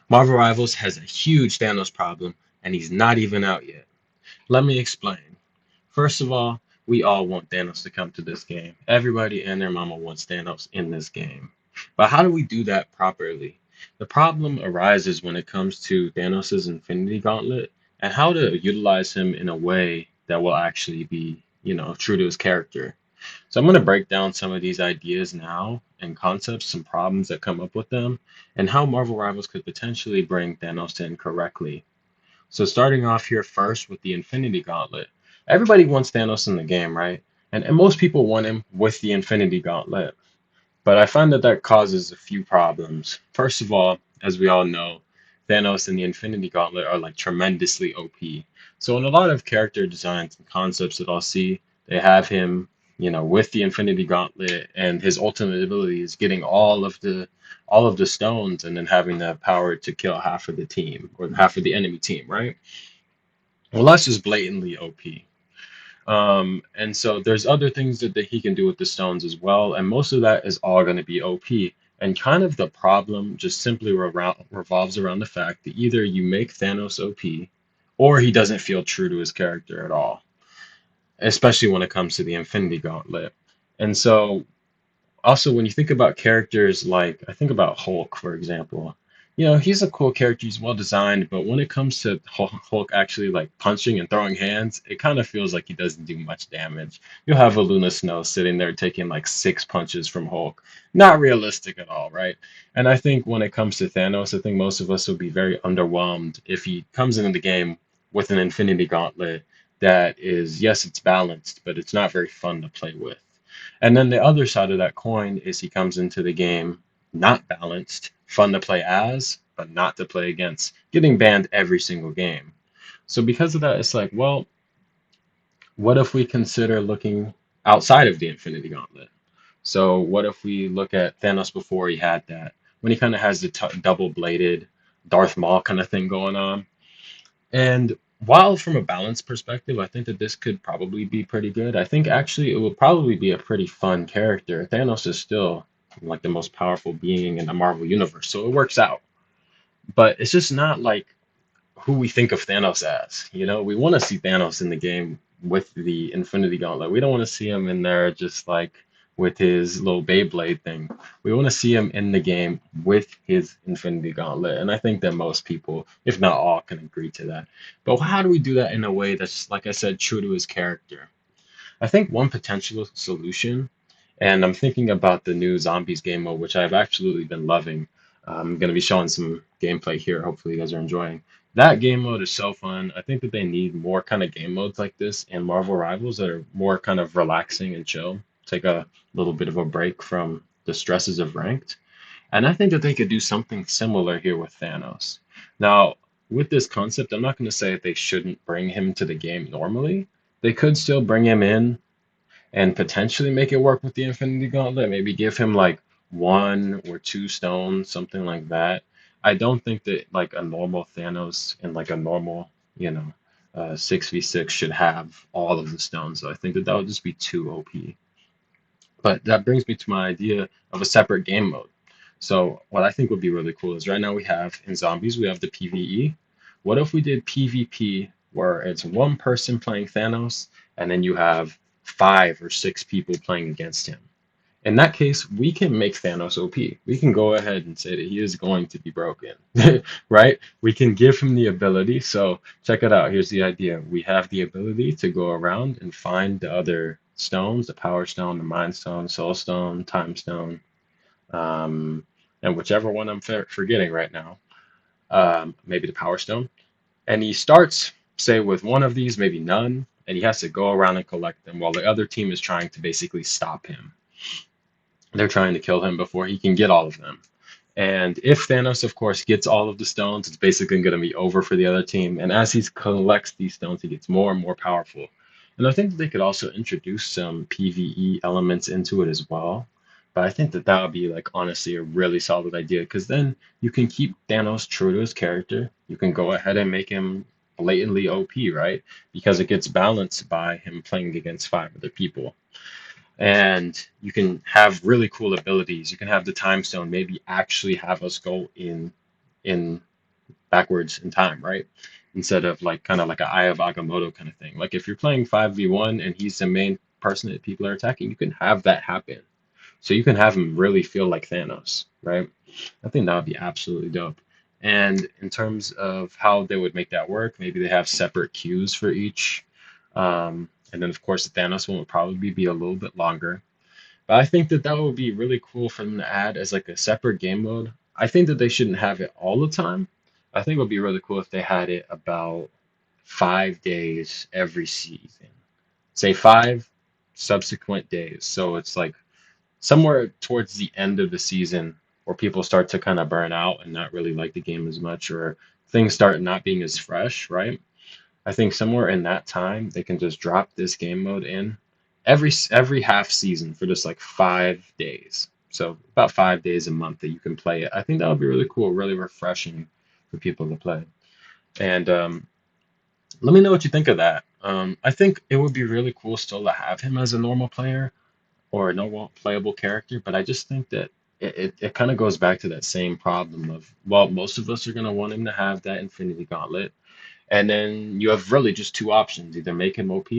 Marvel Rivals has a huge Thanos problem, and he's not even out yet. Let me explain. First of all, we all want Thanos to come to this game. Everybody and their mama wants Thanos in this game. But how do we do that properly? The problem arises when it comes to Thanos' Infinity Gauntlet and how to utilize him in a way that will actually be, true to his character. So I'm going to break down some of these ideas now and concepts, some problems that come up with them, and how Marvel Rivals could potentially bring Thanos in correctly. So starting off here first with the Infinity Gauntlet. Everybody wants Thanos in the game, right? And most people want him with the Infinity Gauntlet. But I find that that causes a few problems. First of all, as we all know, Thanos and the Infinity Gauntlet are like tremendously OP. So in a lot of character designs and concepts that I'll see, they have him, with the Infinity Gauntlet and his ultimate ability is getting all of the stones and then having the power to kill half of the team or half of the enemy team, right? Well, that's just blatantly OP. And so there's other things that he can do with the stones as well, and most of that is all going to be OP. And kind of the problem just simply revolves around the fact that either you make Thanos OP, or he doesn't feel true to his character at all, especially when it comes to the Infinity Gauntlet. And so also, when you think about characters like, I think about Hulk, for example, he's a cool character, he's well designed, but when it comes to Hulk actually like punching and throwing hands, it kind of feels like he doesn't do much damage. You'll have a Luna Snow sitting there taking like six punches from Hulk. Not realistic at all, right? And I think when it comes to Thanos, I think most of us would be very underwhelmed if he comes into the game with an Infinity Gauntlet that is, yes, it's balanced, but it's not very fun to play with. And then the other side of that coin is he comes into the game not balanced, fun to play as, but not to play against, getting banned every single game. So because of that, it's like, well, what if we consider looking outside of the Infinity Gauntlet? So what if we look at Thanos before he had that, when he kind of has the double-bladed Darth Maul kind of thing going on? And while from a balance perspective, I think that this could probably be pretty good. I think actually it will probably be a pretty fun character. Thanos is still like the most powerful being in the Marvel universe, so it works out. But it's just not like who we think of Thanos as. We want to see Thanos in the game with the Infinity Gauntlet. We don't want to see him in there just like with his little Beyblade thing. We want to see him in the game with his Infinity Gauntlet. And I think that most people, if not all, can agree to that. But how do we do that in a way that's, like I said, true to his character? I think one potential solution, and I'm thinking about the new Zombies game mode, which I've absolutely been loving. I'm going to be showing some gameplay here. Hopefully, you guys are enjoying. That game mode is so fun. I think that they need more kind of game modes like this in Marvel Rivals that are more kind of relaxing and chill. Take a little bit of a break from the stresses of ranked. And I think that they could do something similar here with Thanos. Now, with this concept, I'm not going to say that they shouldn't bring him to the game normally. They could still bring him in and potentially make it work with the Infinity Gauntlet. Maybe give him like one or two stones, something like that. I don't think that like a normal Thanos and like a normal, 6v6 should have all of the stones. So I think that that would just be too OP. But that brings me to my idea of a separate game mode. So what I think would be really cool is right now we have in zombies we have the PvE. What if we did PvP where it's one person playing Thanos and then you have five or six people playing against him? In that case, we can make Thanos OP. We can go ahead and say that he is going to be broken, right? We can give him the ability. So check it out. Here's the idea. We have the ability to go around and find the other stones, the Power Stone, the Mind Stone, Soul Stone, Time Stone, um, and whichever one I'm forgetting right now, maybe the Power Stone. And he starts, say, with one of these, maybe none, and he has to go around and collect them while the other team is trying to basically stop him. They're trying to kill him before he can get all of them. And if Thanos, of course, gets all of the stones, it's basically going to be over for the other team. And as he collects these stones, he gets more and more powerful. And I think that they could also introduce some PvE elements into it as well. But I think that that would be like honestly a really solid idea because then you can keep Thanos true to his character. You can go ahead and make him blatantly OP, right? Because it gets balanced by him playing against five other people, and you can have really cool abilities. You can have the time stone maybe actually have us go in backwards in time, right? Instead of like kind of like an Eye of Agamotto kind of thing. Like if you're playing 5v1 and he's the main person that people are attacking, you can have that happen. So you can have him really feel like Thanos, right? I think that would be absolutely dope. And in terms of how they would make that work, maybe they have separate queues for each. And then, of course, the Thanos one would probably be a little bit longer. But I think that that would be really cool for them to add as like a separate game mode. I think that they shouldn't have it all the time. I think it would be really cool if they had it about 5 days every season. Say 5 subsequent days. So it's like somewhere towards the end of the season where people start to kind of burn out and not really like the game as much, or things start not being as fresh, right? I think somewhere in that time they can just drop this game mode in every half season for just like 5 days. So about 5 days a month that you can play it. I think that would be really cool, really refreshing for people to play. And let me know what you think of that. I think it would be really cool still to have him as a normal player or a normal playable character, but I just think that it kind of goes back to that same problem of, well, most of us are going to want him to have that Infinity Gauntlet. And then you have really just two options: either make him OP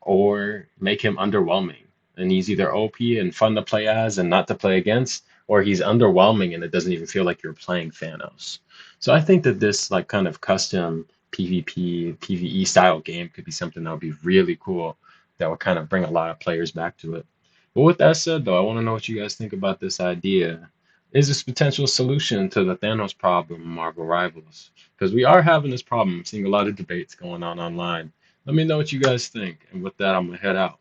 or make him underwhelming. And he's either OP and fun to play as and not to play against, or he's underwhelming and it doesn't even feel like you're playing Thanos. So I think that this like kind of custom PvP, PvE style game could be something that would be really cool that would kind of bring a lot of players back to it. But with that said, though, I want to know what you guys think about this idea. Is this potential solution to the Thanos problem in Marvel Rivals? Because we are having this problem. I'm seeing a lot of debates going on online. Let me know what you guys think. And with that, I'm going to head out.